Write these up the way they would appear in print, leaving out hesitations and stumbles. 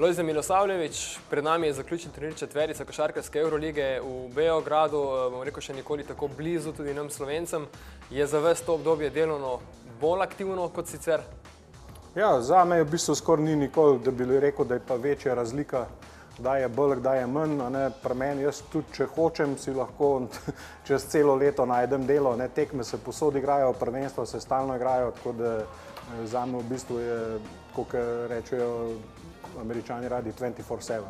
Lojze Milosavljević, pred nami je zaključen turnir četverice košarkarske Eurolige v Beogradu, bom rekel še nikoli tako blizu tudi nam Slovencem. Je za vas to obdobje delovno bolj aktivno kot sicer? Ja, za me v bistvu skoraj ni nikoli, da bi rekel, da je pa večja razlika, kdaj je bolj, kdaj je manj. Pri meni, jaz tudi, če hočem, si lahko čez celo leto najdem delo. Tekme se posod igrajo, prvenstva se stalno igrajo, tako da za me v bistvu je, kot rečejo Američani radi, 24/7,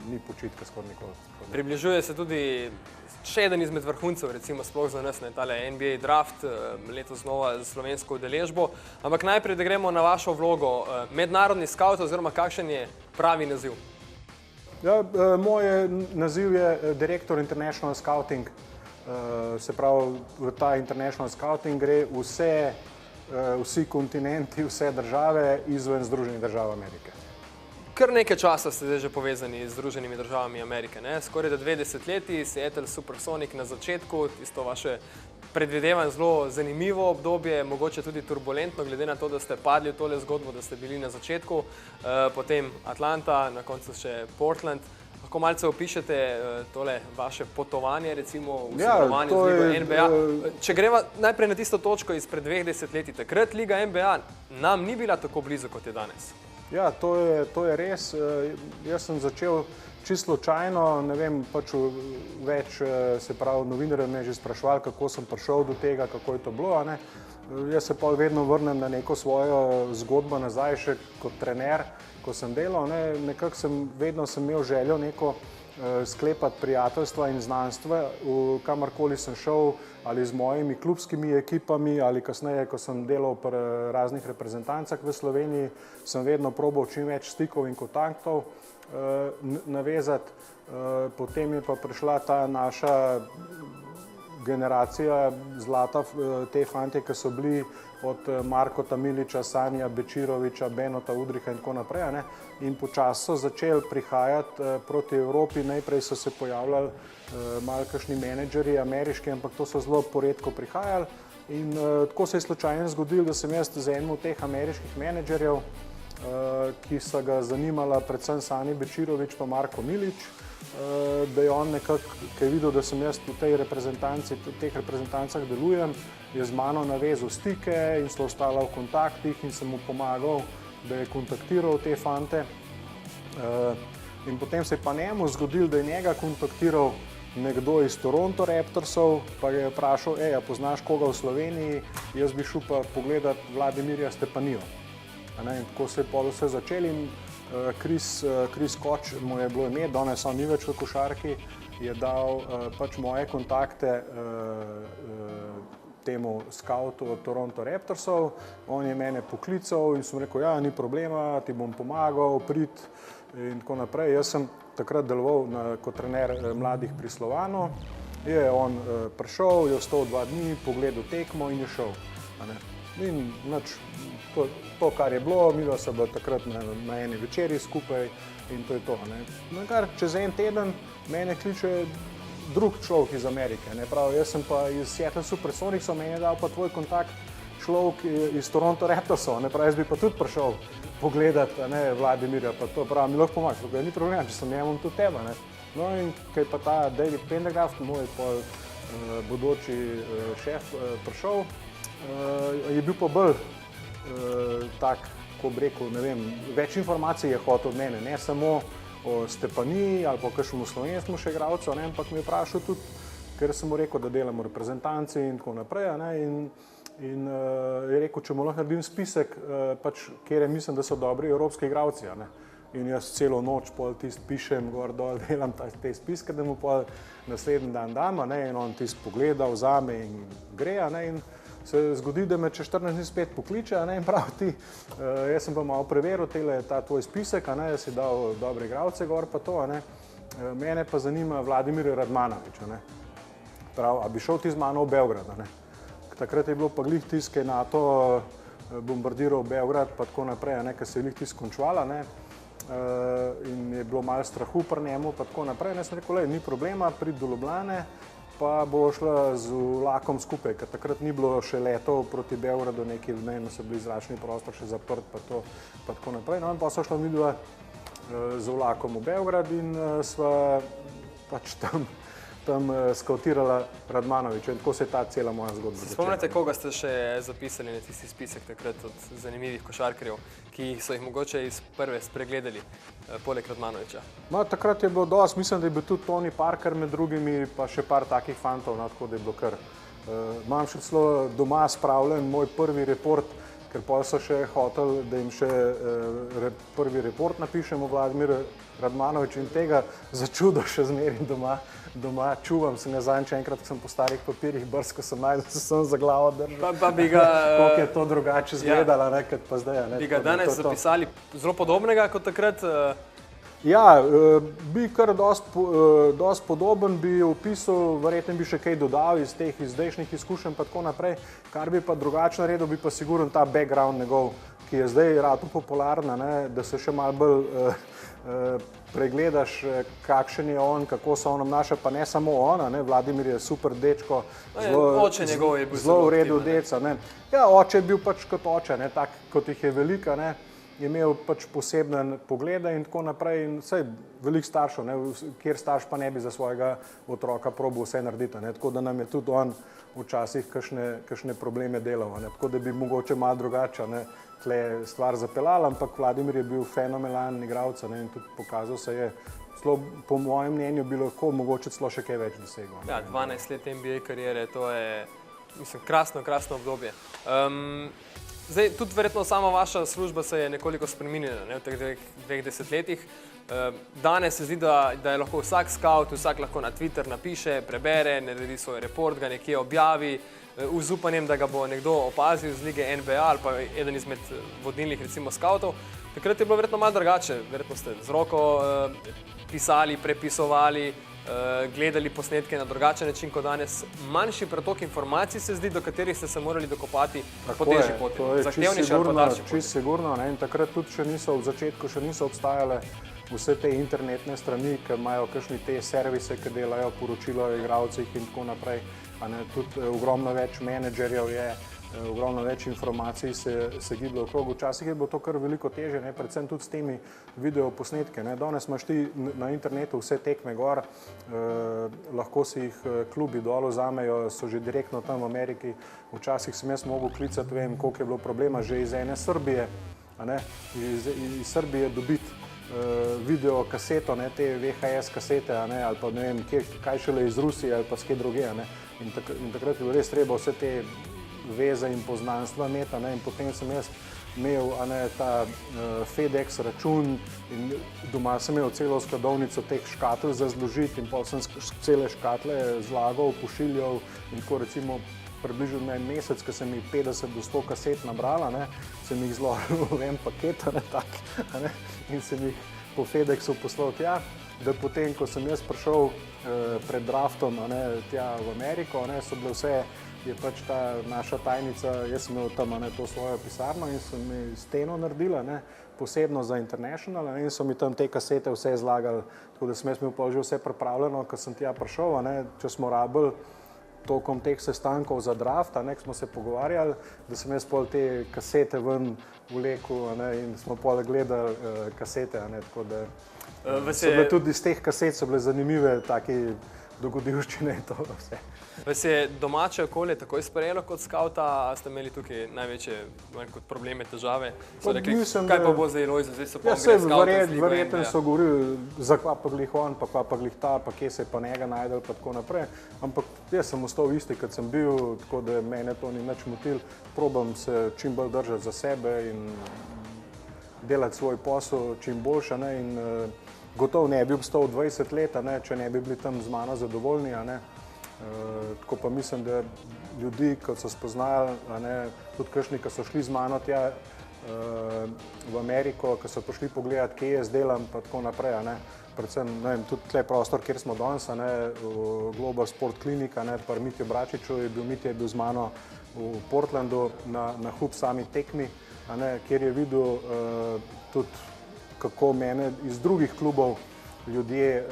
ni počitka skoraj nikoli. Približuje se tudi še eden izmed vrhuncev, recimo sploh za nas, tale NBA draft, letos znova z slovensko udeležbo. Ampak najprej, da gremo na vašo vlogo, mednarodni scout oziroma kakšen je pravi naziv? Ja, moj naziv je direktor International Scouting, se pravi, v ta International Scouting gre vsi kontinenti, vse države izven Združenih držav Amerike. Kar nekaj časa ste zdaj že povezani z Združenimi državami Amerike, skoraj da 2 desetletji, Seattle Supersonic na začetku, tisto vaše predvidevam zelo zanimivo obdobje, mogoče tudi turbulentno, glede na to, da ste padli v tole zgodbo, da ste bili na začetku, potem Atlanta, na koncu še Portland. Lahko malce opišete tole vaše potovanje, recimo v sodelovanju z Ligo NBA. Če greva najprej na tisto točko izpred 2 desetletij, takrat Liga NBA nam ni bila tako blizu, kot je danes. Ja, to je res. Jaz sem začel čisto slučajno, ne vem, pač več, se pravi, novinarji me že spraševali, kako sem prišel do tega, kako je to bilo. Jaz se pa vedno vrnem na neko svojo zgodbo nazaj, še kot trener, ko sem delal. Nekako vedno sem imel željo neko sklepati prijateljstva in znanstva, kamorkoli sem šel, ali z mojimi klubskimi ekipami, ali kasneje, ko sem delal pri raznih reprezentancah v Sloveniji, sem vedno probal čim več stikov in kontaktov navezati. Potem je pa prišla ta naša generacija zlata, te fantje, ki so bili od Markota Miliča, Sanija Bečiroviča, Benota Udriha in tako naprej. In počasi so začeli prihajati proti Evropi. Najprej so se pojavljali malo kakšni menedžerji ameriški, ampak to so zelo poredko prihajali. In tako se je slučajno zgodilo, da sem jaz z enim od teh ameriških menedžerjev, ki so ga zanimala predvsem Sani Bečirovič pa Marko Milič, da je on nekako, ki je videl, da sem jaz v teh reprezentancah delujem, je z mano navezal stike in so ostala v kontaktih in sem mu pomagal, da je kontaktiral te fante. In potem se je pa njemu zgodilo, da je njega kontaktiral nekdo iz Toronto Raptorsov, pa je vprašal, a poznaš koga v Sloveniji, jaz bi šel pa pogledati Vladimirja Stepanijo. In tako se je pol vse začeli in Chris Koč, mu je bilo ime, danes on ni več v košarki, je dal pač moje kontakte temu skautu od Toronto Raptorsov. On je mene poklical in sem rekel, ja, ni problema, ti bom pomagal, prid in tako naprej. Jaz sem takrat deloval kot trener mladih pri Slovanu. Je on prišel, je ostal 2 dni, pogledal tekmo in je šel. In to, kar je bilo, midva sva bila takrat na eni večeri skupaj in to je to. Kar čez en teden mene kliče drug človek iz Amerike. Pravi, jaz sem pa iz Seattle Supersonic, so meni dal pa tvoj kontakt človek iz Toronto Raptorsov. Pravi, jaz bi pa tudi prišel pogledati Vladimirja, pa to pravi, mi lahko pomagaš, ni problem, če sem njemu tudi teba. No in kaj pa ta David Pendergraft, moj bodoči šef, prišel, je bil pa bolj tak, ko bi rekel, ne vem, več informacij je hotel od mene, ne samo o Stepaniji ali pa kakšnemu slovenskemu še igralcu, ampak me je vprašal tudi, ker sem mu rekel, da delamo reprezentanci in tako naprej, in je rekel, če mu lahko naredim spisek, pač, kjer mislim, da so dobri evropski igralci. In jaz celo noč pol tist pišem, gor dol, delam te spiske, da mu pol naslednji dan dam, in on tist pogleda, vzame in gre, in se zgodi, da me čez 14 dni spet pokliče, in prav ti, jaz sem pa malo preveril ta tvoj spisek, da si dal dobre igralce gor pa to, mene pa zanima Vladimir Radmanović, prav, a bi šel ti z mano v Beograd, takrat je bilo pa glih tisk, ki je NATO bombardiral Beograd pa tako naprej, ker se je glih tisk končvala, in je bilo malo strahu pri njemu pa tako naprej, sem rekel, ni problema, prid do Ljubljane, pa bo šla z vlakom skupaj, ker takrat ni bilo še letov proti Beogradu, neki so bili zračni prostor še zaprt, pa tako naprej. No in pa so šla midva z vlakom v Beograd in sva pač tam skautirala Radmanoviča in tako se je ta cela moja zgodba začela. Spomnite, koga ste še zapisali na tisti spisek takrat od zanimivih košarkarjev, ki so jih mogoče iz prve spregledali, poleg Radmanoviča? Takrat je bilo dosti, mislim, da je bil tudi Tony Parker med drugimi, pa še par takih fantov, tako da je bilo kar. Imam še celo doma spravljen moj prvi report, ker pol so še hoteli, da jim še prvi report napišemo Vladimir Radmanovič in tega za čudo še zmeraj doma čuvam. Se ne zadnjič enkrat, ko sem po starih papirjih brskal, sem najdel, se sem za glavo držal. Pa bi ga... Koliko je to drugače izgledalo, kot pa zdaj. Bi ga danes zapisali zelo podobnega kot takrat? Ja, bi kar dosti podoben bi opisal, verjetno bi še kaj dodal iz teh zdajšnjih izkušenj pa tako naprej. Kar bi pa drugače naredil, bi pa sigurno ta background njegov, ki je zdaj rado popularna, da se še malo bolj pregledaš, kakšen je on, kako se on obnaša, pa ne samo on, Vladimir je super dečko, zelo v redu deca. Ja, oče je bil pač kot oče, tak kot jih je velika, je imel pač posebne poglede in tako naprej in vsej veliko staršev, kjer starš pa ne bi za svojega otroka probal vse narediti, tako da nam je tudi on včasih kakšne probleme delal, tako da bi mogoče malo drugače tle stvar zapeljal, ampak Vladimir je bil fenomenalen igralec in tudi pokazal se je, po mojem mnenju bi lahko mogoče celo še kaj več dosegel. Ja, 12 let NBA karijere, to je, mislim, krasno obdobje. Zdaj, tudi verjetno sama vaša služba se je nekoliko spremenila v teh dveh desetletjih. Danes se zdi, da je lahko vsak scout, vsak lahko na Twitter napiše, prebere, naredi svoj report, ga nekje objavi, z upanjem, da ga bo nekdo opazil z lige NBA ali pa eden izmed vodilnih recimo scoutov. Takrat je bilo verjetno malo drugače, verjetno ste z roko pisali, prepisovali, gledali posnetke na drugačen način kot danes. Manjši pretok informacij se zdi, do katerih ste se morali dokopati po težji poti. Zahtevnejši ali pa daljši poti. Čisto sigurno, in takrat tudi še niso, v začetku še niso obstajale vse te internetne strani, ki imajo kakšni te servise, ki delajo poročila o igralcih in tako naprej. Tudi ogromno več menedžerjev je, ogromno več informacij se giblo okrog. Včasih je bilo to kar veliko težje, predvsem tudi s temi videoposnetke. Danes imaš ti na internetu vse tekme gor, lahko si jih klubi dol vzamejo, so že direktno tam v Ameriki. Včasih sem jaz mogel klicati, vem, koliko je bilo problema že iz ene Srbije, iz Srbije dobiti video kaseto, te VHS kasete, ali pa ne vem, kaj šele iz Rusije ali pa skje druge. In takrat je bilo res treba vse te veze in poznanstva imeti, in potem sem jaz imel ta FedEx račun in doma sem imel celo skladovnico teh škatel za zložiti in potem sem cele škatle zlagal, pošiljal in tako recimo približno en mesec, ko sem jih 50 do 100 kaset nabrala, sem jih zložil v en paket, in sem jih po FedExu poslal tja, da potem, ko sem jaz prišel pred draftom tja v Ameriko, so bile vse, je pač ta naša tajnica, jaz sem imel tam to svojo pisarno in so mi steno naredila, posebno za International, in so mi tam te kasete vse zlagali, tako da sem jaz imel pa že vse pripravljeno, ko sem tja prišel, če smo rabili tokom teh sestankov za draft, ko smo se pogovarjali, da sem jaz pol te kasete ven vlekel in smo pol gledali kasete, tako da so bile tudi iz teh kaset so bile zanimive take dogodivščine in to vse. Vas je domače okolje takoj sprejelo kot skauta, a ste imeli tukaj največje probleme, težave? So rekli, kaj pa bo zdaj Lojze, zdaj so pa gre skauta z ligo NBA? Verjetno so govorili, za kva pa glih on, pa kva pa glih ta, pa kje se je pa njega najdel, pa tako naprej. Ampak jaz sem ostal isti, kot sem bil, tako da mene to ni nič motil. Probam se čim bolj držati za sebe in delati svoj posel čim boljše. In gotovo ne bi obstal 20 let, če ne bi bili tam z mano zadovoljni. Tako pa mislim, da ljudi, kot so spoznali, tudi kakšni, ki so šli z mano tja v Ameriko, ki so prišli pogledati, kje jaz delam, pa tako naprej. Predvsem tudi tle prostor, kjer smo danes, Global Sport Klinika, pri Mitju Bračiču je bil z mano v Portlandu na hub sami tekmi, kjer je videl tudi, kako mene iz drugih klubov ljudje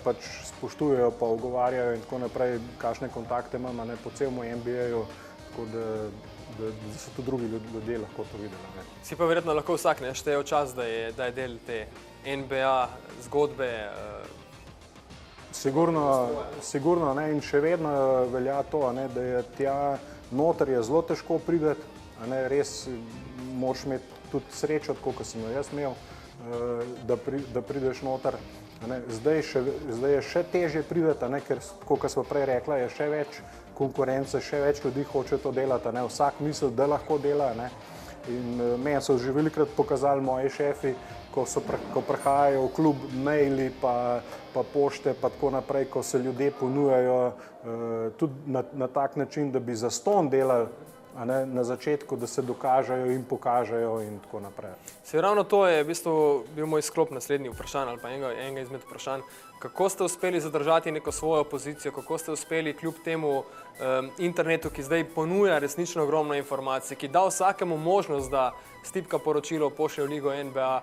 pač spoštujejo, pa ogovarjajo in tako naprej, kakšne kontakte imam po celem NBA-ju, tako da da so tudi drugi ljudje lahko to videli. Ne. Si pa verjetno lahko vsak šteje v čas, da je del te NBA zgodbe. Sigurno, ne, in še vedno velja to, ne, da je tja noter je zelo težko prideti, res moraš imeti tudi srečo, tako kot sem jo jaz imel, da prideš noter. Zdaj je še težje prideti, ker, kot smo prej rekla, je še več konkurence, še več ljudi hoče to delati. Vsak misli, da lahko dela. In meni so že velikokrat pokazali moji šefi, ko prihajajo v klub maili, pa pošte, pa tako naprej, ko se ljudje ponujajo tudi na tak način, da bi zastonj delali na začetku, da se dokažejo in pokažejo in tako naprej. Se ravno to je v bistvu bil moj sklop naslednji vprašanj ali pa enega izmed vprašanj. Kako ste uspeli zadržati neko svojo pozicijo, kako ste uspeli kljub temu internetu, ki zdaj ponuja resnično ogromno informacij, ki da vsakemu možnost, da stipka poročilo, pošlje v ligo NBA.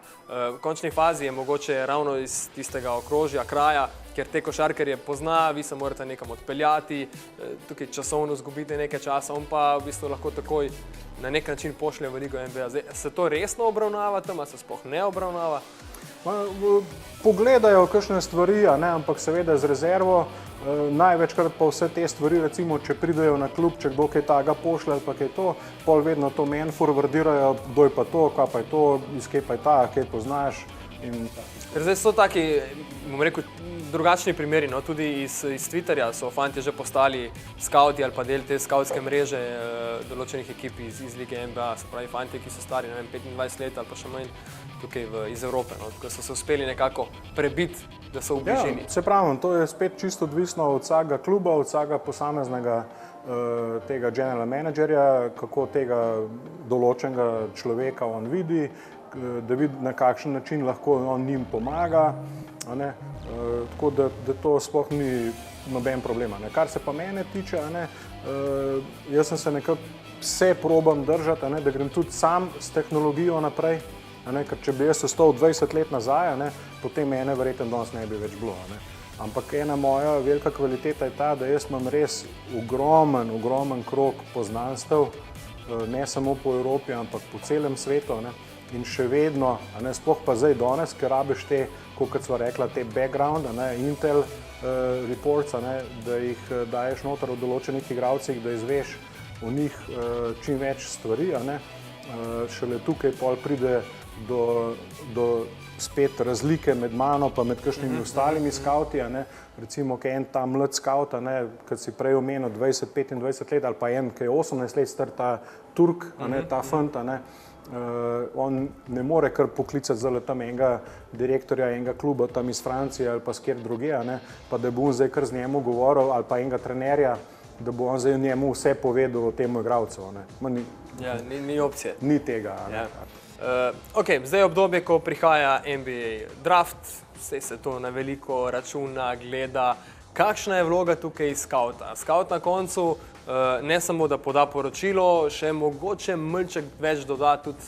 V končni fazi je mogoče ravno iz tistega okrožja, kraja, ker te košarkarje pozna, vi se morate nekam odpeljati, tukaj časovno zgubite nekaj časa, on pa v bistvu lahko takoj na nek način pošlje v ligo NBA. Zdaj, se to resno obravnava tam, a se sploh ne obravnava? Pogledajo kakšne stvari, ampak seveda z rezervo. Največkrat pa vse te stvari, recimo, če pridejo na klub, če kdo kaj taga pošlje ali pa kaj to, pol vedno to meni forwardirajo, kdo je pa to, kaj pa je to, iz kje pa je ta, kaj poznaš. Ker zdaj so taki, bom rekel, drugačni primeri, no? Tudi iz Twitterja so fantje že postali skauti ali pa del te skautske mreže določenih ekip iz lige NBA, se pravi fantje, ki so stari 25 let ali pa še manj tukaj iz Evrope, no? Tako so se uspeli nekako prebiti, da so v bližini. Se pravim, to je spet čisto odvisno od vsakega kluba, od vsakega posameznega tega general managerja, kako tega določenega človeka on vidi, da vidi, na kakšen način lahko on njim pomaga, tako da to sploh ni noben problem. Kar se pa mene tiče, jaz sem se nekako vse probam držati, da grem tudi sam s tehnologijo naprej, ker če bi jaz ostal 20 let nazaj, potem mene verjetno danes ne bi več bilo. Ampak ena moja velika kvaliteta je ta, da jaz imam res ogromen krog poznanstev, ne samo po Evropi, ampak po celem svetu. In še vedno, sploh pa zdaj danes, ker rabiš te, kot sva rekla, te background, Intel reports, da jih daješ noter v določenih igralcih, da izveš o njih čim več stvari. Šele tukaj pol pride do spet razlike med mano pa med kakšnimi ostalimi skauti. Recimo, ki je en ta mlad skaut, kot si prej omenil, 20-25 let ali pa en, ki je 18 let star, ta Turk, ta fant, on ne more kar poklicati zdaj tam enega direktorja enega kluba tam iz Francije ali pa skjer druge, pa da bo on zdaj kar z njemu govoril ali pa enega trenerja, da bo on zdaj njemu vse povedal o temu igralcu. Ja, ni opcije. Ni tega. Zdaj je obdobje, ko prihaja NBA draft, se to na veliko računa, gleda. Kakšna je vloga tukaj skauta? Skaut na koncu ne samo, da poda poročilo, še mogoče malček več doda tudi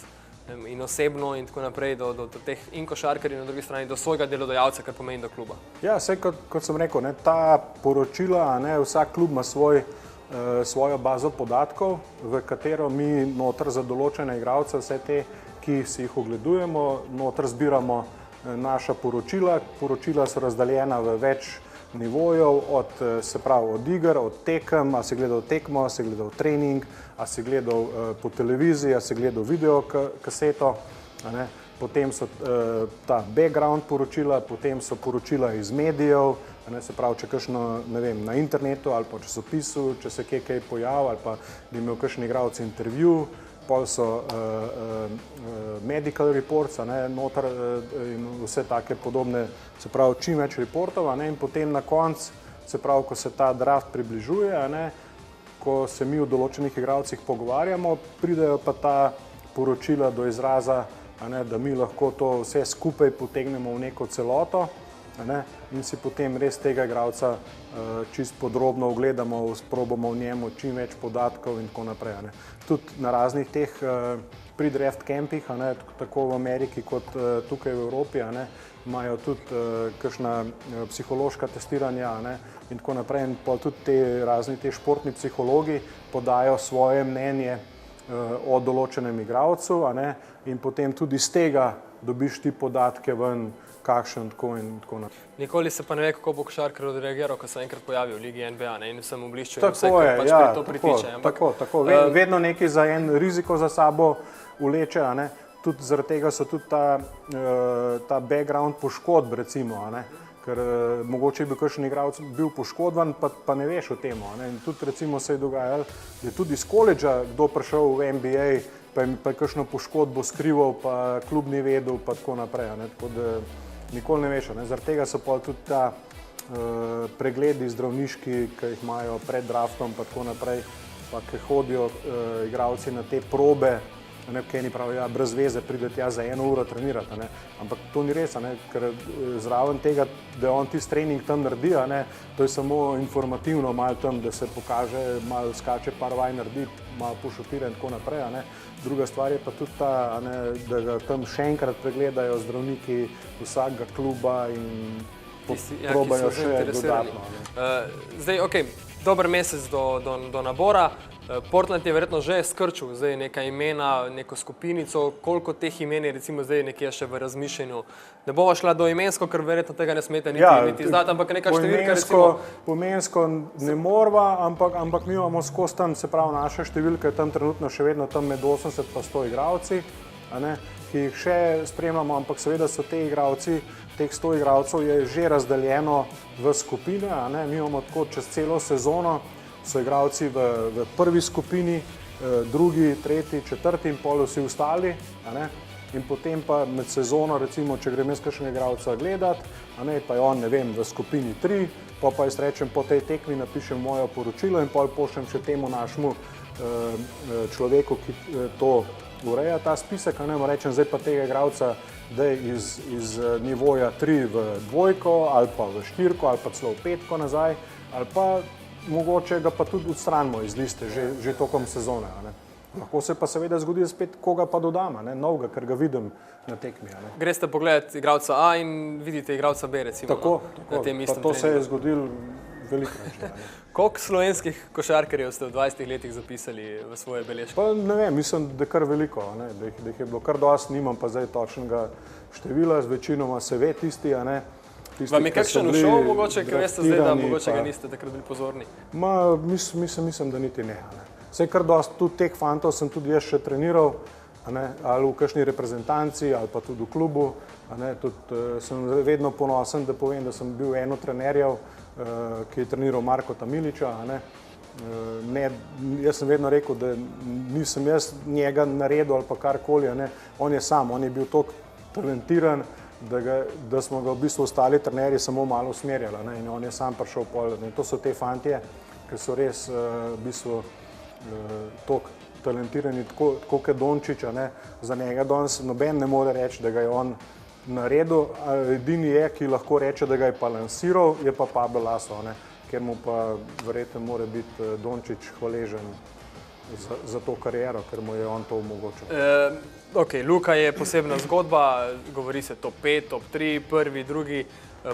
in osebno in tako naprej do teh in košarkarjev, na drugi strani do svojega delodajalca, kar pomeni do kluba. Ja, saj kot sem rekel, ta poročila, vsak klub ima svojo bazo podatkov, v katero mi noter za določene igralce, vse te, ki si jih ogledujemo, noter zbiramo naša poročila. Poročila so razdeljena v več nivojev, od iger, od tekem, a si gledal tekmo, a si gledal trening, a si gledal po televiziji, a si gledal videokaseto, potem so ta background poročila, potem so poročila iz medijev, se pravi, če kakšno, ne vem, na internetu ali pa časopisu, če se kaj pojavi ali pa bi imel kakšen igralec intervju, pol so medical reports, noter in vse take podobne, se pravi, čim več reportov, in potem na koncu, se pravi, ko se ta draft približuje, ko se mi o določenih igralcih pogovarjamo, pridejo pa ta poročila do izraza, da mi lahko to vse skupaj potegnemo v neko celoto, in si potem res tega igralca čisto podrobno ogledamo, sprobamo v njemu čim več podatkov in tako naprej. Tudi na raznih teh pre-draft campih, tako v Ameriki kot tukaj v Evropi, imajo tudi kakšna psihološka testiranja in tako naprej. In tudi razni te športni psihologi podajo svoje mnenje o določenem igralcu, in potem tudi z tega dobiš ti podatke ven, kakšen tako in tako naprej. Nikoli se pa ne ve, kako bo košarkar odreagiral, ko se enkrat pojavi v Ligi NBA, in vsem oblišču in Tako je, pač ja, to pritiče. tako. Vedno nekaj za en riziko za sabo vleče, tudi zaradi tega so tudi ta background poškodb, recimo, ker mogoče bi kakšen igralec bil poškodovan, pa ne veš o tem. In tudi recimo se je dogajalo, da je tudi iz koledža kdo prišel v NBA, pa je kakšno poškodbo skrival, pa klub ni vedel, pa tako naprej. Tako da nikoli ne veš. Zaradi tega so pa tudi ta pregledi zdravniški, ki jih imajo pred draftom, pa tako naprej, pa ki hodijo igralci na te probe, eni pravijo, ja, brez veze pride tja za 1 uro trenirati, ampak to ni res, ker zraven tega, da on tisti trening tam naredi, to je samo informativno malo tam, da se pokaže, malo skače par vaj naredi, malo pošutira in tako naprej. Druga stvar je pa tudi ta, da ga tam še enkrat pregledajo zdravniki vsakega kluba in probajo še dodatno. Zdaj, ok, dober mesec do nabora. Portland je verjetno že skrčil zdaj neka imena, neko skupinico, koliko teh imen je recimo zdaj nekje še v razmišljanju. Ne bova šla do imensko, ker verjetno tega ne smete niti zdati, ampak neka številka recimo. Pomensko ne morva, ampak mi imamo skozi tam, se pravi, naša številka je tam trenutno še vedno tam med 80 pa 100 igralci, ki jih še spremljamo, ampak seveda so te igralci, teh 100 igralcev je že razdeljeno v skupine, mi imamo tako čez celo sezono, so igralci v prvi skupini, drugi, tretji, četrti in pol vsi ostali, in potem pa med sezono, recimo, če grem jaz kakšnega igralca gledati, pa je on, ne vem, v skupini 3, pa jaz rečem, po tej tekmi napišem moje poročilo in pol pošljem še temu našemu človeku, ki to ureja ta spisek, rečem, zdaj pa tega igralca, da je iz nivoja 3 v 2 ali pa v 4 ali pa celo v 5 nazaj, ali pa mogoče ga pa tudi odstranimo iz liste že tokom sezone. Lahko se pa seveda zgodi spet, koga pa dodam, novega, ker ga vidim na tekmi. Greste pogledati igralca A in vidite igralca B, recimo, tako, na tem istem pa to treningu. Se je zgodilo velikokrat že. Koliko slovenskih košarkarjev ste v 20 letih zapisali v svoje beležke? Pa ne vem, mislim, da kar veliko, da jih je bilo kar dosti, nimam pa zdaj točnega števila, z večinoma se ve tisti, Vam je kakšen ušel, mogoče, ker veste zdaj, da mogoče ga niste takrat bili pozorni? Mislim, da niti ne. Saj kar dosti tudi teh fantov sem tudi jaz še treniral, ali v kakšni reprezentanci, ali pa tudi v klubu. Sem vedno ponosen, da povem, da sem bil eno trenerjev, ki je treniral Marko Tamiliča. Jaz sem vedno rekel, da nisem jaz njega naredil ali pa karkoli. On je sam, on je bil toliko talentiran, da smo ga v bistvu ostali trenerji samo malo usmerjali, in on je sam prišel pol. To so te fantje, ki so res v bistvu toliko talentirani, tako kot Dončić, za njega danes noben ne more reči, da ga je on naredil. Edini je, ki lahko reče, da ga je pa lansiral, je pa Pablo Laso, ker mu pa verjetno mora biti Dončić hvaležen za to kariero, ker mu je on to omogočil. Ok, Luka je posebna zgodba, govori se top 5, top 3, prvi, drugi,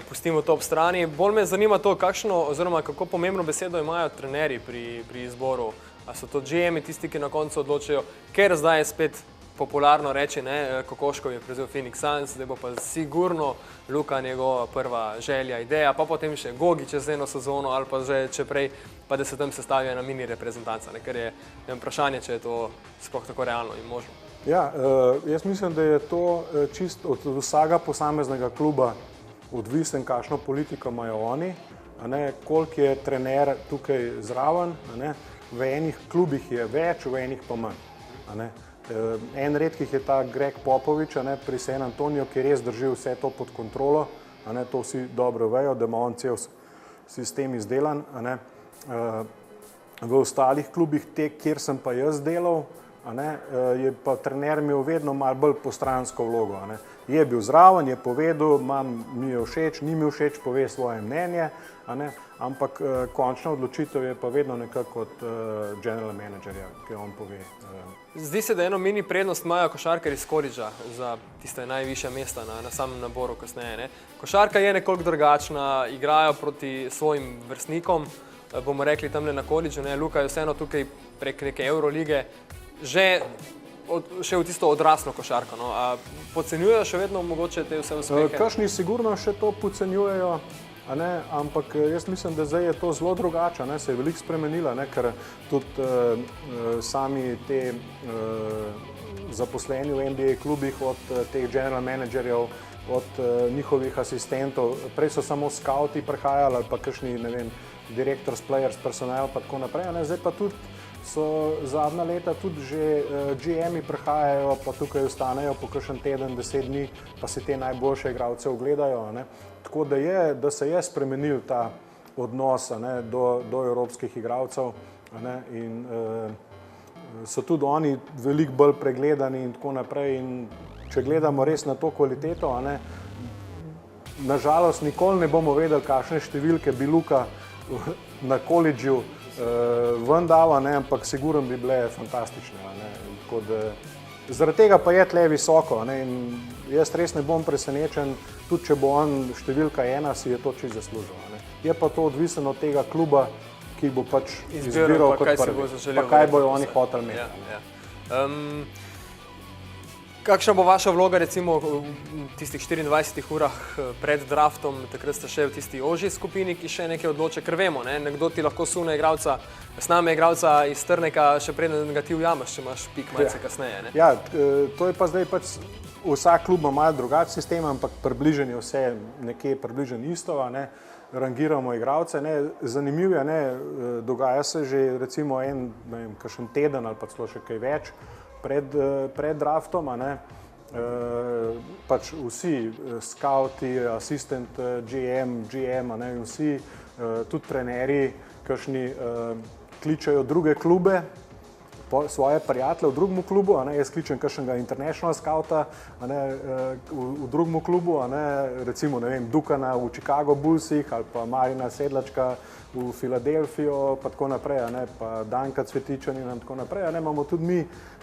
pustimo to ob strani. Bolj me zanima to, kakšno oziroma kako pomembno besedo imajo trenerji pri izboru. A so to GM-i tisti, ki na koncu odločajo, ker zdaj je spet popularno reči, Kokoškov je prevzel Phoenix Suns, zdaj bo pa sigurno Luka njegova prva želja, ideja, pa potem še Gogi čez eno sezono ali pa že če prej, pa da se tam sestavijo na mini reprezentanca, ker je vprašanje, če je to sploh tako realno in možno. Ja, jaz mislim, da je to čisto od vsega posameznega kluba odvisen, kakšno politiko imajo oni, koliko je trener tukaj zraven, v enih klubih je več, v enih pa manj. En redkih je ta Greg Popovič pri San Antoniju, ki res drži vse to pod kontrolo, to vsi dobro vejo, da ima on cel sistem izdelan. V ostalih klubih, kjer sem pa jaz delal, je pa trener imel vedno malo bolj postransko vlogo. Je bil zraven, je povedal, mi je všeč, ni mi všeč, pove svoje mnenje, ampak končna odločitev je pa vedno nekako od general managerja, ki on pove. Zdi se, da eno mini prednost imajo košarkarji iz koledža za tiste najvišja mesta na samem naboru kasneje. Košarka je nekoliko drugačna, igrajo proti svojim vrstnikom, bomo rekli tamle na koledžu, Luka je vseeno tukaj prek neke Eurolige, še v tisto odraslo košarko. No? Podcenjujejo še vedno mogoče te vse uspehe? Kakšni sigurno še to podcenjujejo, ampak jaz mislim, da zdaj je to zelo drugače, se je veliko spremenilo, ker tudi sami te zaposleni v NBA klubih od teh general managerjev, od njihovih asistentov, prej so samo skauti prihajali ali pa kakšni, ne vem, directors, players, personal pa tako naprej, zdaj pa tudi so zadnja leta tudi že GM-i prihajajo, pa tukaj ostanejo po kakšen teden, 10 dni, pa si te najboljše igralce ogledajo. Tako da se je spremenil ta odnos do evropskih igralcev in so tudi oni veliko bolj pregledani in tako naprej. In če gledamo res na to kvaliteto, nažalost nikoli ne bomo vedeli, kakšne številke bi Luka na koledžu ven dal, ampak sigurno bi bile fantastične. Zaradi tega pa je tle visoko in jaz res ne bom presenečen, tudi če bo on številka 1, si je to čisto zaslužil. Je pa to odvisno od tega kluba, ki bo pač izbiral kot prvi, pa kaj bojo oni hoteli imeti. Kakšna bo vaša vloga recimo v tistih 24 urah pred draftom, takrat ste še v tisti ožji skupini, ki še nekaj odloča, ker vemo, nekdo ti lahko sune igralca, sname igralca iz Trneka, še preden ga ti ujameš, če imaš pik malce kasneje. Ja, to je pa zdaj pač vsak klub ima malo drugačen sistem, ampak približen je vse nekje približen isto, rangiramo igralce. Zanimivo je, dogaja se že recimo kakšen teden ali pa celo še kaj več, pred draftom, pač vsi skauti, asistent, GM, in vsi, tudi trenerji, kakšni kličejo druge klube, svoje prijatelje v drugem klubu, jaz kličem kakšnega international skauta v drugem klubu, recimo, ne vem, Dukana v Chicago Bullsih ali pa Marina Sedlačka v Filadelfijo, pa tako naprej, pa Danka Cvetičanin in tako naprej, imamo tudi mi,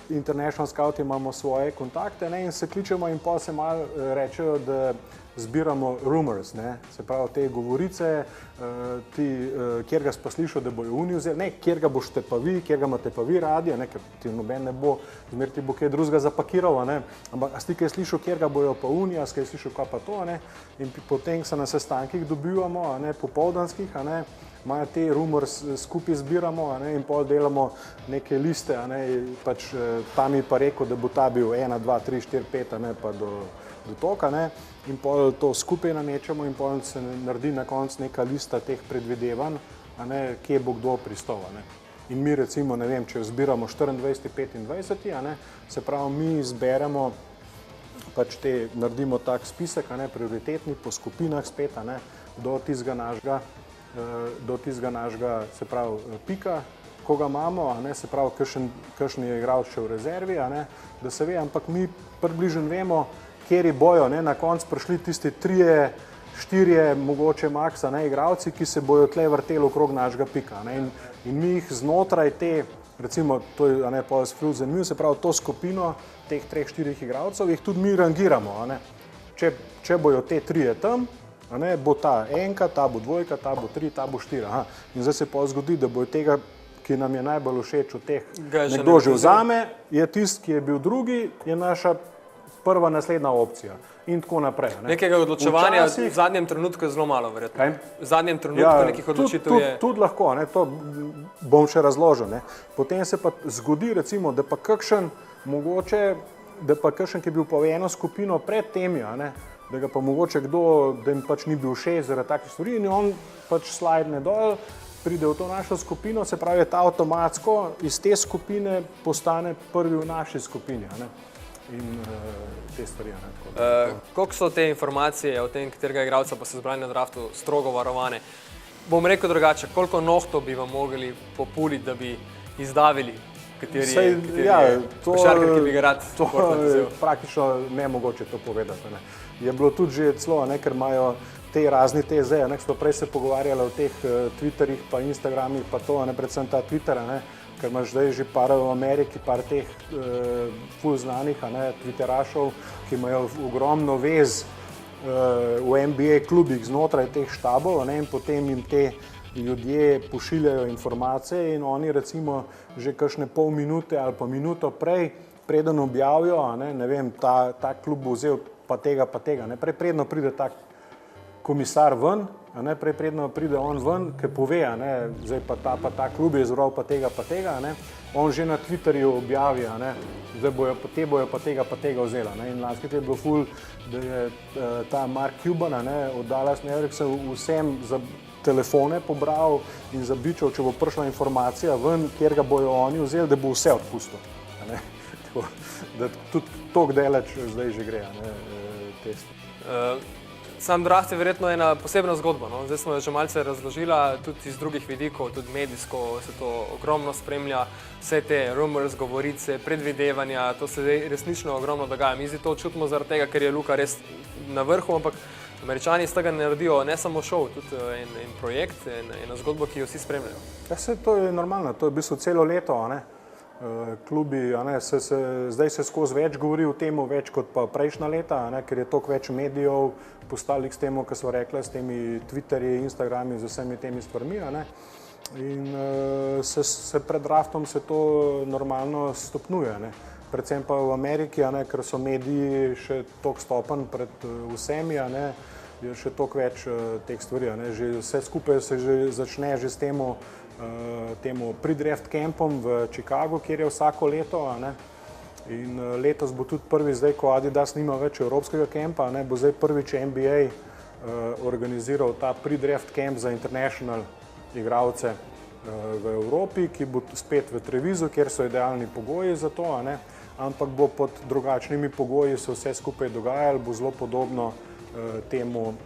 international skauti, imamo svoje kontakte in se kličemo in pa se malo rečejo, da zbiramo rumors, se pravi te govorice, kjer ga pa slišal, da bojo Unijo vzeli, kjer ga boste pa vi, kjer ga imate pa vi radi, ker ti noben ne bo, zmer ti bo kaj drugega zapakiral, ampak a si kaj slišal, kjer ga bojo pa Unija, a si kaj slišal, kaj pa to, in potem se na sestankih dobivamo, popoldanskih, imajo te rumors, skupaj zbiramo in pol delamo neke liste, pač tam mi pa rekel, da bo ta bil 1, 2, 3, 4, 5, pa do toka, in pol to skupaj namečemo in pol se naredi na koncu neka lista teh predvidevanj, kje bo kdo pristal. In mi recimo, ne vem, če zbiramo 24, 25, se pravi, mi zberemo, pač naredimo tak spisek, prioritetni po skupinah spet, do tistega našega, se pravi, pika, ko ga imamo, se pravi, kakšen je igralec še v rezervi, da se ve, ampak mi približno vemo, kjeri bojo na koncu prišli tisti 3, 4, mogoče maks, igralci, ki se bojo tle vrteli okrog našega pika. In mi jih znotraj te, recimo, to je pol zanimivo, se pravi, to skupino teh 3, 4 igralcev, jih tudi mi rangiramo. Če bojo te 3 tam, bo ta enka, ta bo dvojka, ta bo 3, ta bo 4. In zdaj se pa zgodi, da bojo tega, ki nam je najbolj všeč od teh, nekdo že vzame, je tisti, ki je bil drugi, je naša prva naslednja opcija in tako naprej. Nekega odločevanja v zadnjem trenutku je zelo malo, verjetno. V zadnjem trenutku nekih odločitev je... Tudi lahko, to bom še razložil. Potem se pa zgodi, recimo, da pa kakšen, mogoče, ki je bil pa v eno skupino pred temi, da ga pa mogoče kdo, da jim pač ni bil všeč zaradi takih stvari in on pač slajdne dol, pride v to našo skupino, se pravi, ta avtomatsko iz te skupine postane prvi v naši skupini. In te stvari. Koliko so te informacije o tem, katerega igralca pa se zbrali na draftu, strogo varovane? Bom rekel drugače, koliko nohtov bi vam mogli populiti, da bi izdavili, kateri je košarkar, ki bi ga rad vzel? To je praktično nemogoče to povedati. Je bilo tudi že celo, ker imajo te razne teze, smo prej se pogovarjali o teh Twitterih pa Instagramih pa to, predvsem ta Twitter, ker imaš zdaj že par v Ameriki, par teh ful znanih Twitterašov, ki imajo ogromno vez v NBA klubih znotraj teh štabov in potem jim te ljudje pošiljajo informacije in oni recimo že kakšne pol minute ali pa minuto prej, preden objavijo, ne vem, ta klub bo vzel pa tega, ne, predno pride tak komisar ven, predno pride on ven, ki pove, zdaj pa ta klub je izbral pa tega, on že na Twitterju objavi, zdaj bojo pa tega vzela. In lanskrat je bilo ful, da je ta Mark Cuban od Dallas Mavericks vsem za telefone pobral in zabičal, če bo prišla informacija ven, kjer ga bojo oni vzeli, da bo vse odpustil. Da tudi toliko daleč zdaj že gre, test. Sam draft je verjetno ena posebna zgodba, no? Zdaj smo jo že malce razložila, tudi iz drugih vidikov, tudi medijsko se to ogromno spremlja, vse te rumors, govorice, predvidevanja, to se zdaj resnično ogromno dogaja. Mi zdaj to čutimo zaradi tega, ker je Luka res na vrhu, ampak Američani iz tega naredijo ne samo šov, tudi en projekt, eno zgodbo, ki jo vsi spremljajo. Ja, to je normalno, to je v bistvu celo leto, klubi, zdaj se skozi več govori o tem, več kot pa prejšnja leta, ker je toliko več medijev postalih s tem, kar so rekli, s temi Twitterji, Instagrami, z vsemi temi stvarmi. In se pred draftom se to normalno stopnjuje. Predvsem pa v Ameriki, ker so mediji še toliko stopenj pred vsemi, je še toliko več teh stvari. Vse skupaj se že začne že s temu pre-draft campom v Chicagu, kjer je vsako leto. In letos bo tudi prvi, zdaj ko Adidas nima več evropskega campa, bo zdaj prvič NBA organiziral ta pre-draft camp za international igralce v Evropi, ki bo spet v Trevisu, kjer so idealni pogoji za to, ampak bo pod drugačnimi pogoji se vse skupaj dogajalo, bo zelo podobno temu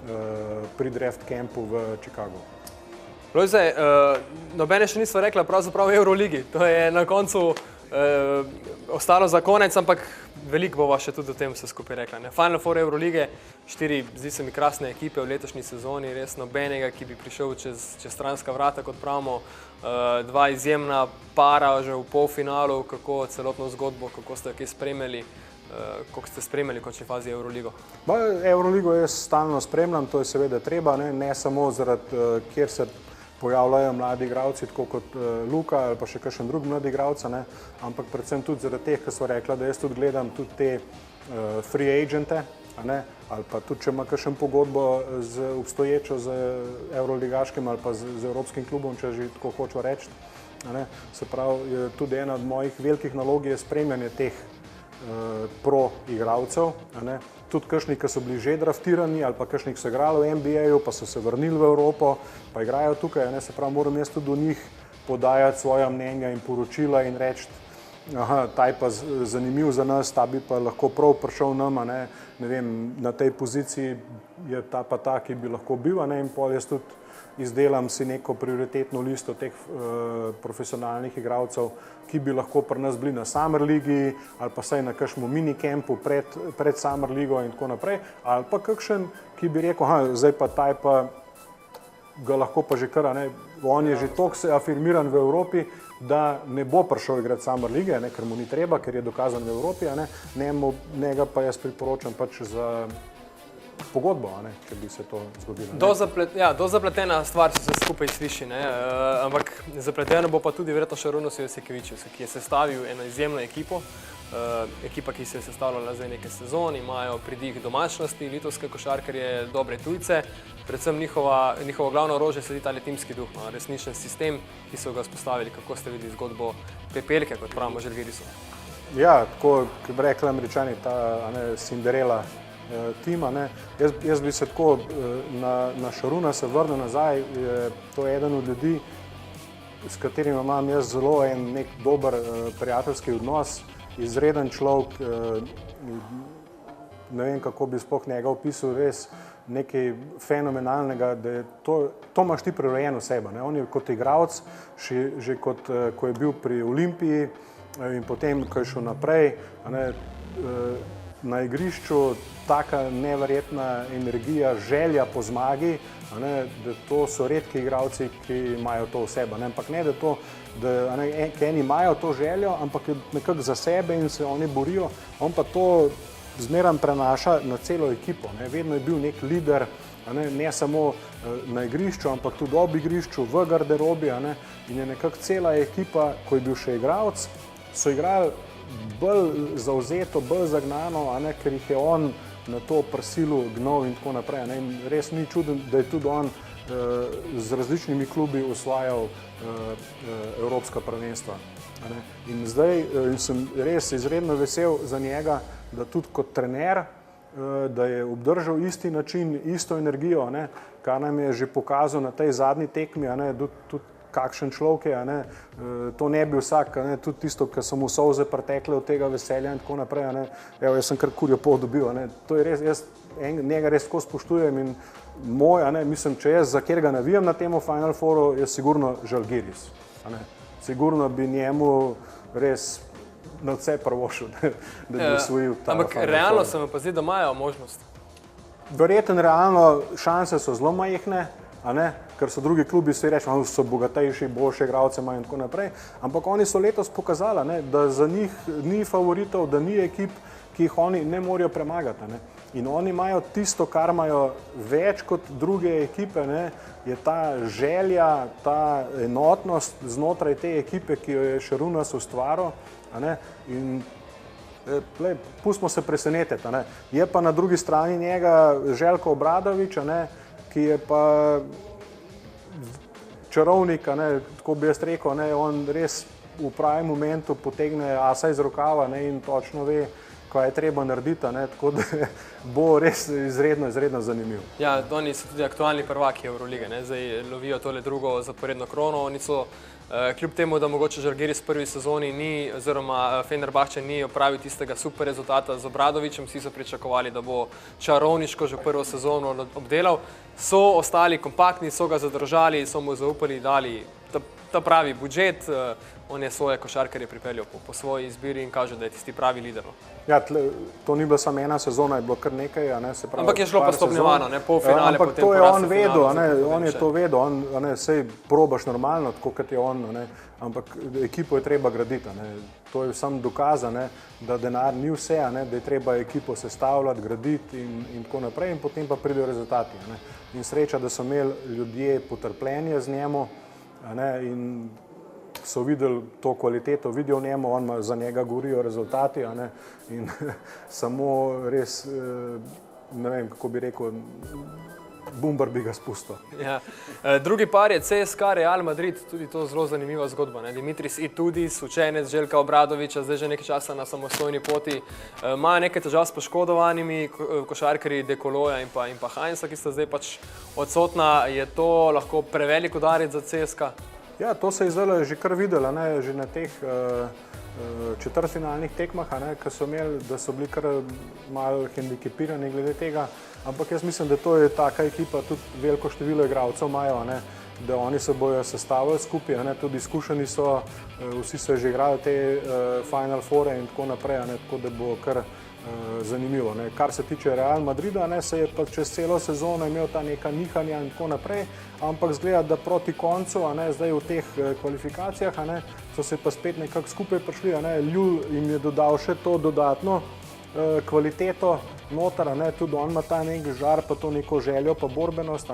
pre-draft campu v Chicagu. Lojze, nobene še nisva rekla pravzaprav v Euroligi, to je na koncu ostalo za konec, ampak veliko bova še tudi o tem vse skupaj rekla. Final Four Eurolige, 4, zdi se mi, krasne ekipe v letošnji sezoni, res nobenega, ki bi prišel čez stranska vrata, kot pravimo, 2 izjemna para že v polfinalu, kako celotno zgodbo, kako ste kaj spremljali, koliko ste spremljali v končni fazi Euroligo? Euroligo jaz stalno spremljam, to je seveda treba, ne samo zaradi, kjer se pojavljajo mladi igralci, tako kot Luka ali pa še kakšen drug mladi igralec, ampak predvsem tudi zaradi teh, ki so rekla, da jaz tudi gledam tudi te free agente, ali pa tudi, če ima kakšen pogodbo obstoječo z euroligaškim ali pa z evropskim klubom, če že tako hočem reči. Se pravi, tudi ena od mojih velikih nalog je spremljanje teh pro igralcev, tudi kakšni, ki so bili že draftirani ali pa kakšni, ki so igrali v NBA-ju, pa so se vrnili v Evropo, pa igrajo tukaj, se pravi, moram jaz tudi do njih podajati svoja mnenja in poročila in reči, ta je pa zanimiv za nas, ta bi pa lahko prav prišel nam, ne vem, na tej poziciji je ta pa ta, ki bi lahko bil, in pol jaz tudi izdelam si neko prioritetno listo teh profesionalnih igralcev, ki bi lahko pri nas bili na Summer Ligi ali pa saj na kakšnem minicampu pred Summer Ligo in tako naprej, ali pa kakšen, ki bi rekel, zdaj pa taj pa ga lahko pa že kar, on je že toliko afirmiran v Evropi, da ne bo prišel igrati Summer Lige, ker mu ni treba, ker je dokazan v Evropi, njega pa jaz priporočam pač za pogodbo, če bi se to zgodilo. Do zapletena stvar se skupaj sliši, ampak zapleteno bo pa tudi verjetno Šarunas Jasikevičius, ki je sestavil eno izjemno ekipo, ekipa, ki se je sestavljala za nekaj sezon, imajo pridih domačnosti, litovske košarkarje, dobre tujce, predvsem njihovo glavno orožje sedi ta timski duh, resničen sistem, ki so ga vzpostavili. Kako ste videli zgodbo Pepelke, kot pravimo Žalgirisu? Ja, tako, kot bi rekli Američani, ta Cinderella tima. Jaz bi se tako na Šaruna se vrnil nazaj, to je eden od ljudi, s katerim imam jaz zelo nek dober prijateljski odnos, izreden človek, ne vem, kako bi sploh njega opisal, res nekaj fenomenalnega, da je to imaš ti prirojen v sebe. On je kot igralec, že kot, ko je bil pri Olimpiji in potem, ko je šel naprej, na igrišču taka neverjetna energija, želja po zmagi, da to so redki igralci, ki imajo to v sebi. Ampak ne, da eni imajo to željo, ampak nekako za sebe in se oni borijo, on pa to zmeraj prenaša na celo ekipo. Vedno je bil nek lider, ne samo na igrišču, ampak tudi ob igrišču, v garderobi, in je nekako cela ekipa, ko je bil še igralec, so igrali bolj zavzeto, bolj zagnano, ker jih je on na to prisilu gnal in tako naprej. In res ni čudno, da je tudi on z različnimi klubi osvajal evropska prvenstva. In zdaj sem res izredno vesel za njega, da tudi kot trener, da je obdržal isti način, isto energijo, kar nam je že pokazal na tej zadnji tekmi, tudi kakšen človek je, to ne bi vsak, tudi tisto, ki so mu solze pretekle od tega veselja in tako naprej, evo, jaz sem kar kurjo pot dobil, to je res, jaz njega res tako spoštujem in moj, mislim, če jaz za kjer ga navijam na temu Final Fouru, je sigurno Žalgiris, sigurno bi njemu res na vse prvošel, da bi osvojil ta Final Four. Ampak realno se mi pa zdi, da imajo možnost. Verjetno realno šanse so zelo majhne, ker so drugi klubi vsi reči, so bogatejši, boljše igralce imajo in tako naprej, ampak oni so letos pokazali, da za njih ni favoritov, da ni ekip, ki jih oni ne morejo premagati. In oni imajo tisto, kar imajo več kot druge ekipe, je ta želja, ta enotnost znotraj te ekipe, ki jo je Šerunas ustvaril. In pustimo se presenetiti. Je pa na drugi strani njega Željko Obradović, ki je pa čarovnik, tako bi jaz rekel, on res v pravem momentu potegne asa iz rokava in točno ve, kaj je treba narediti, tako da bo res izredno zanimiv. Ja, oni so tudi aktualni prvaki Evrolige, zdaj lovijo tole drugo zaporedno krono, oni so kljub temu, da mogoče Žalgiris v prvi sezoni ni, oziroma Fenerbahče ni opravil tistega super rezultata z Obradovićem, vsi so pričakovali, da bo čarovniško že prvo sezono obdelal, so ostali kompaktni, so ga zadržali, so mu zaupali, dali ta pravi budžet, on je svoje košarkarje pripeljal po svoji izbiri in kaže, da je tisti pravi lider. Ja, to ni bila samo ena sezona, je bilo kar nekaj, se pravi. Ampak je šlo pa stopnjevano, polfinale, ampak potem to je on vedel, finale, on je to vedel, sej probaš normalno, tako kot je on, ampak ekipo je treba graditi, to je sam dokaz, da denar ni vse, da je treba ekipo sestavljati, graditi in tako naprej in potem pa pridejo rezultati. In sreča, da so imeli ljudje potrpljenje z njemu in so videli to kvaliteto, vidijo v njemu, on za njega govorijo rezultati in samo res, ne vem, kako bi rekel, Bumbar bi ga spustil. Ja. Drugi par je CSKA Real Madrid, tudi to zelo zanimiva zgodba. Dimitris Itudis, učenec Željka Obradovića, zdaj že nekaj časa na samostojni poti, imajo nekaj težav s poškodovanimi košarkarji Dekoloja in pa Heinza, ki sta zdaj pač odsotna. Je to lahko prevelik udarec za CSKA? Ja, to se je zdaj že kar videlo, že na teh četrtfinalnih tekmah, ki so imeli, da so bili kar malo hendikepirani glede tega, ampak jaz mislim, da to je taka ekipa, tudi veliko število igralcev imajo, da oni se bojo sestavili skupaj, tudi izkušeni so, vsi so že igrali te Final Foure in tako naprej, tako da bo kar zanimivo. Kar se tiče Real Madrida, se je pa čez celo sezono imel ta neka nihanja in tako naprej, ampak zgleda, da proti koncu, zdaj v teh kvalifikacijah, so se pa spet nekako skupaj prišli, Ljul jim je dodal še to dodatno kvaliteto noter, tudi on ima ta nek žar, pa to neko željo, pa borbenost,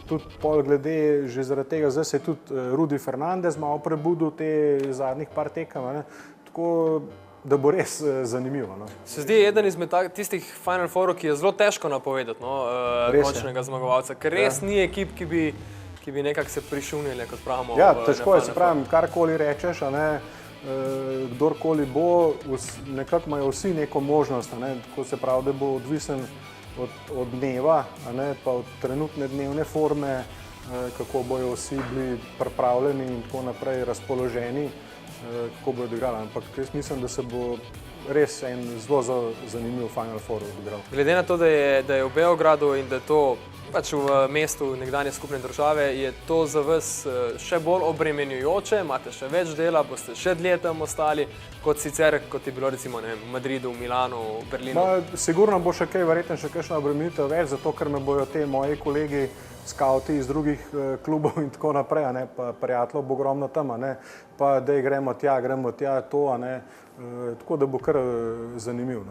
tudi pol glede, že zaradi tega, zdaj se je tudi Rudi Fernandez malo prebudil te zadnjih par tekem, tako da bo res zanimivo. Se zdi eden izmed tistih Final Fourov, ki je zelo težko napovedati, končnega zmagovalca, ker res ni ekip, ki bi nekako se prišunili, kot pravimo. Ja, težko je, se pravim, karkoli rečeš, kdorkoli bo, nekako imajo vsi neko možnost, tako se pravi, da bo odvisen od dneva, pa od trenutne dnevne forme, kako bojo vsi bili pripravljeni in tako naprej razpoloženi, kako bojo odigrali, ampak jaz mislim, da se bo res en zelo zanimiv Final Four odigral. Glede na to, da je v Beogradu in da je to pač v mestu nekdanje skupne države, je to za vas še bolj obremenjujoče, imate še več dela, boste še dlje tam ostali, kot sicer, kot je bilo recimo v Madridu, v Milanu, v Berlinu? Sigurno bo še kaj, verjetno še kakšna obremenitev več, zato ker me bojo te moji kolegi, skauti iz drugih klubov in tako naprej, pa prijateljev bo ogromno tam, pa da gremo tja, to, tako da bo kar zanimiv.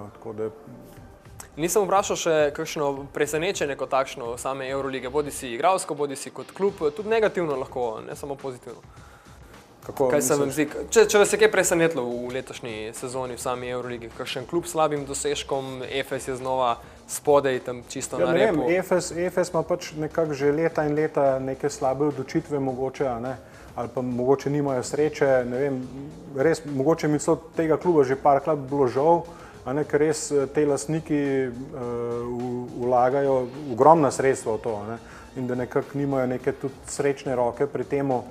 Nisem vprašal še kakšno presenečenje kot takšno same Eurolige, bodi si igralsko, bodi si kot klub, tudi negativno lahko, ne samo pozitivno. Kaj se vam zdi? Če vas je kaj presenetilo v letošnji sezoni v sami Euroligi, kakšen klub s slabim dosežkom, Efes je znova spodaj tam čisto na repu? Ne vem, Efes ima pač nekako že leta in leta neke slabe odločitve mogoče, ali pa mogoče nimajo sreče, ne vem, res mogoče mi so tega kluba že parkrat bilo žal, ker res te lastniki vlagajo ogromna sredstva v to, in da nekako nimajo neke tudi srečne roke pri temu.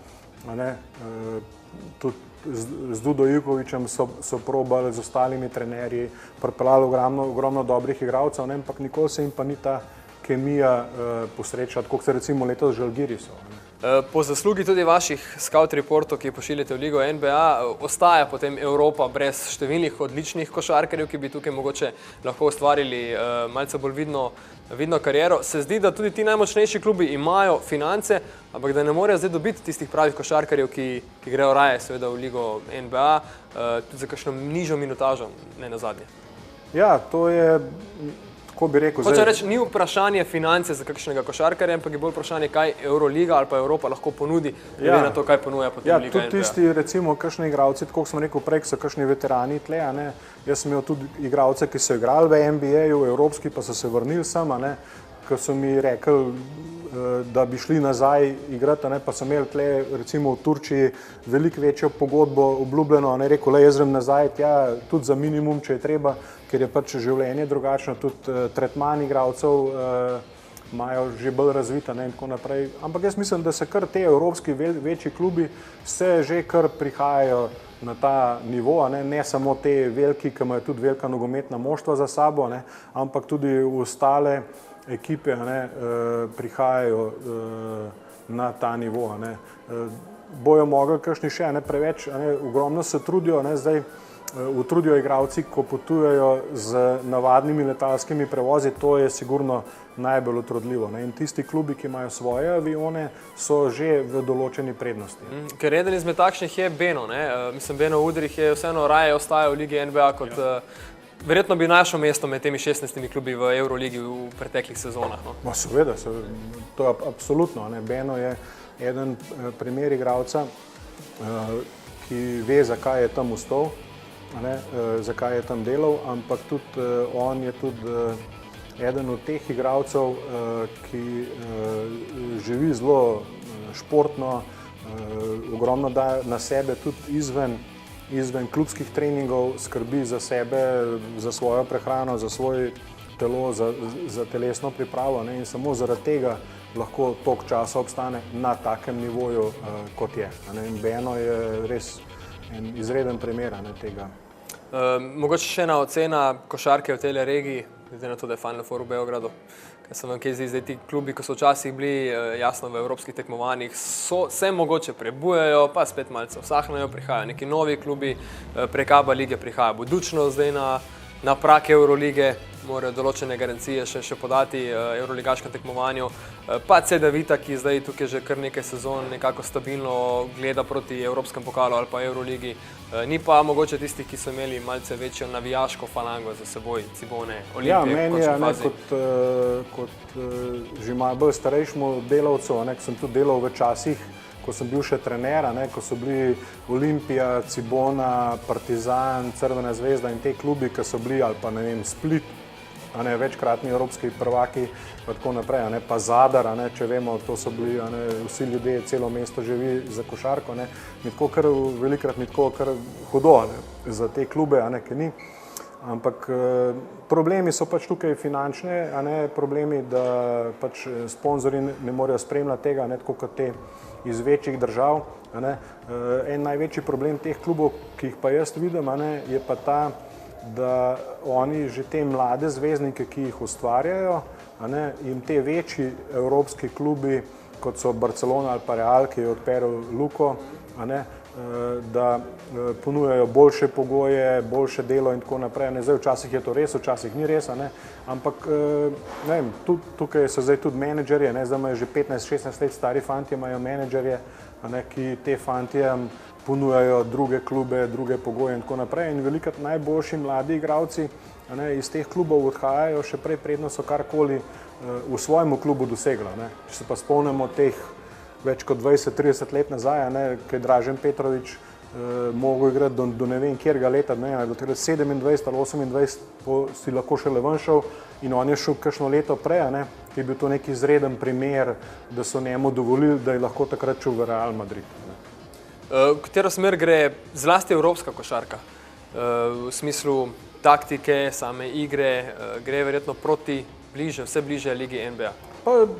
Tudi z Dudo Ivkovićem so probali z ostalimi trenerji, pripeljali ogromno dobrih igralcev, ampak nikoli se jim pa ni ta kemija posrečala, kot se recimo letos Žalgirisov. Po zaslugi tudi vaših scout reportov, ki pošiljate v Ligo NBA, ostaja potem Evropa brez številnih odličnih košarkarjev, ki bi tukaj mogoče lahko ustvarili malce bolj vidno kariero. Se zdi, da tudi ti najmočnejši klubi imajo finance, ampak da ne morejo zdaj dobiti tistih pravih košarkarjev, ki grejo raje seveda v Ligo NBA, tudi za kakšno nižjo minutažo, ne nazadnje. Ja, to je, kako bi rekel, hočem reči, ni vprašanje finance za kakšnega košarkarja, ampak je bolj vprašanje, kaj Euroliga ali pa Evropa lahko ponudi, glede na to, kaj ponuja potem Liga NBA. Ja, tudi tisti, recimo, kakšni igralci, tako smo rekel prej, so kakšni veterani tle, Jaz sem imel tudi igralce, ki so igrali v NBA-ju, evropski, pa so se vrnili sem, ko so mi rekli, da bi šli nazaj igrati, pa so imeli tle, recimo v Turčiji, veliko večjo pogodbo obljubljeno, rekel, jaz grem nazaj tja, tudi za minimum, če je treba, ker je pač življenje drugačno, tudi tretman igralcev imajo že bolj razvita in tako naprej. Ampak jaz mislim, da se kar te evropski večji klubi se že kar prihajajo na ta nivo, ne samo te veliki, ki imajo tudi velika nogometna moštva za sabo, ampak tudi ostale ekipe prihajajo na ta nivo. Bojo mogli kakšni še, preveč, ogromno se trudijo, zdaj utrudijo igralci, ko potujejo z navadnimi letalskimi prevozi, to je sigurno najbolj utrudljivo. In tisti klubi, ki imajo svoje avione, so že v določeni prednosti. Ker eden izmed takšnih je Beno, mislim, Beno Udrih je vseeno raje ostajal v Ligi NBA kot verjetno bi našel mesto med temi 16 klubi v Euroligi v preteklih sezonah. Seveda, to je absolutno. Beno je eden primer igralca, ki ve, zakaj je tam ostal, zakaj je tam delal, ampak tudi on je tudi eden od teh igralcev, ki živi zelo športno, ogromno da na sebe tudi izven klubskih treningov, skrbi za sebe, za svojo prehrano, za svoje telo, za telesno pripravo, in samo zaradi tega lahko toliko časa obstane na takem nivoju, kot je. Beno je res en izreden primer tega. Mogoče še ena ocena košarke v tej regiji, glede na to, da je Final Four v Beogradu. Kaj se vam kaj zdi, zdaj ti klubi, ko so včasih bili jasno v evropskih tekmovanjih, se mogoče prebujajo, pa spet malce usahnejo, prihajajo neki novi klubi, prek ABA lige prihaja Budućnost zdaj na prak Eurolige, morajo določene garancije še podati euroligaškem tekmovanju, pa Cedevita, ki zdaj tukaj že kar nekaj sezon nekako stabilno gleda proti Evropskem pokalu ali pa Euroligi, ni pa mogoče tistih, ki so imeli malce večjo navijaško falango za seboj, Cibone, Olimpije. Ja, meni je kot že malo bolj starejšemu delavcu, ko sem tudi delal v časih, ko sem bil še trener, ko so bili Olimpija, Cibona, Partizan, Crvena zvezda in te klubi, ki so bili, ali pa ne vem, Split, večkratni evropski prvaki, pa tako naprej, pa Zadar, če vemo, to so bili vsi ljudje, celo mesto živi za košarko, mi tako kar velikrat mi tako kar hudo za te klube, ki ni. Ampak problemi so pač tukaj finančne, problemi, da pač sponzorji ne morejo spremljati tega, tako kot te iz večjih držav. En največji problem teh klubov, ki jih pa jaz vidim, je pa ta, da oni že te mlade zvezdnike, ki jih ustvarjajo, in te večji evropski klubi, kot so Barcelona ali pa Real, ki je odperil Luko, da ponujajo boljše pogoje, boljše delo in tako naprej. Zdaj včasih je to res, včasih ni res, ampak ne vem, tukaj so zdaj tudi menedžerje, zdaj imajo že 15-16 let stari fantje, imajo menedžerje, ki te fantje ponujajo druge klube, druge pogoje in tako naprej. In velikokrat najboljši mladi igralci iz teh klubov odhajajo še prej, predno so karkoli v svojem klubu dosegli. Če se pa spomnimo teh več kot 20-30 let nazaj, ko je Dražen Petrović mogel igrati do ne vem kjerega leta, do 27 ali 28, si lahko šele ven šel in on je šel kakšno leto prej, je bil to neki izreden primer, da so njemu dovolili, da je lahko takrat šel v Real Madrid. V katero smer gre zlasti evropska košarka? V smislu taktike, same igre, gre verjetno proti vse bliže ligi NBA?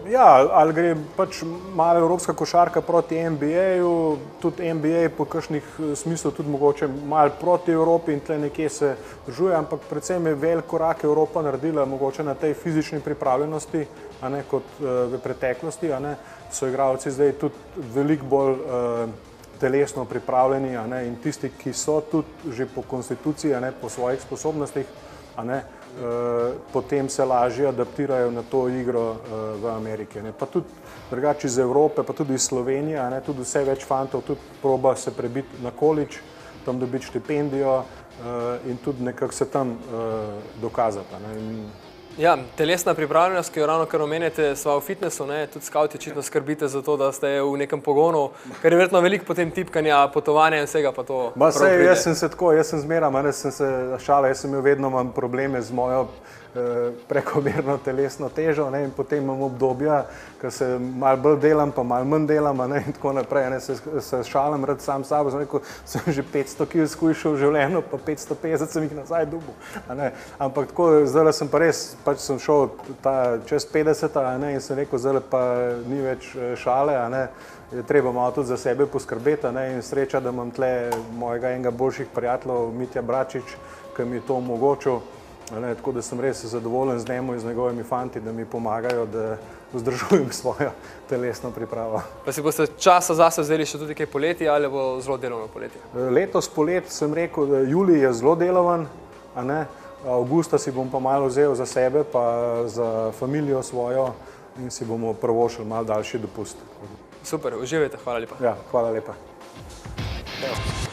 Ja, ali gre pač malo evropska košarka proti NBA-ju, tudi NBA po kakšnih smislu tudi mogoče malo proti Evropi in tle nekje se držuje, ampak predvsem je velik korak Evropa naredila mogoče na tej fizični pripravljenosti, kot v preteklosti, so igralci zdaj tudi veliko bolj telesno pripravljeni in tisti, ki so tudi že po konstituciji, po svojih sposobnostih, potem se lažje adaptirajo na to igro v Ameriki. Pa tudi drugače iz Evrope, pa tudi iz Slovenije, tudi vse več fantov tudi proba se prebiti na college, tam dobiti štipendijo in tudi nekako se tam dokazati. Ja, telesna pripravljenost, ki jo ravno kar omenjate, sva v fitnessu, tudi skavti očitno skrbite za to, da ste v nekem pogonu, ker je verjetno veliko potem tipkanja, potovanja in vsega pa to prav pride. Jaz sem se tako, jaz sem zmeram, sem se šala, jaz sem imel vedno imam probleme z mojo prekomerno telesno težo in potem imam obdobja, ko se malo bolj delam, pa malo manj delam in tako naprej. Se šalim rad sam s sabo, sem rekel, sem že 500 kg skušal v življenju, pa 550 sem jih nazaj dobil. Ampak tako, zdaj sem pa res, pač sem šel čez 50 in sem rekel, zdaj pa ni več šale, je treba malo tudi za sebe poskrbeti in sreča, da imam tle mojega enega boljših prijateljev, Mitja Bračič, ki mi je to omogočil. Tako da sem res zadovoljen z njim in z njegovimi fanti, da mi pomagajo, da vzdržujem svojo telesno pripravo. Pa si boste časa zase vzeli še tudi kaj poleti ali bo zelo delovno poletje? Letos polet sem rekel, da julij je zelo delovan, avgusta si bom pa malo vzel za sebe, pa za familijo svojo in si bomo privoščili malo daljši dopust. Super, uživajte, hvala lepa. Ja, hvala lepa. Evo.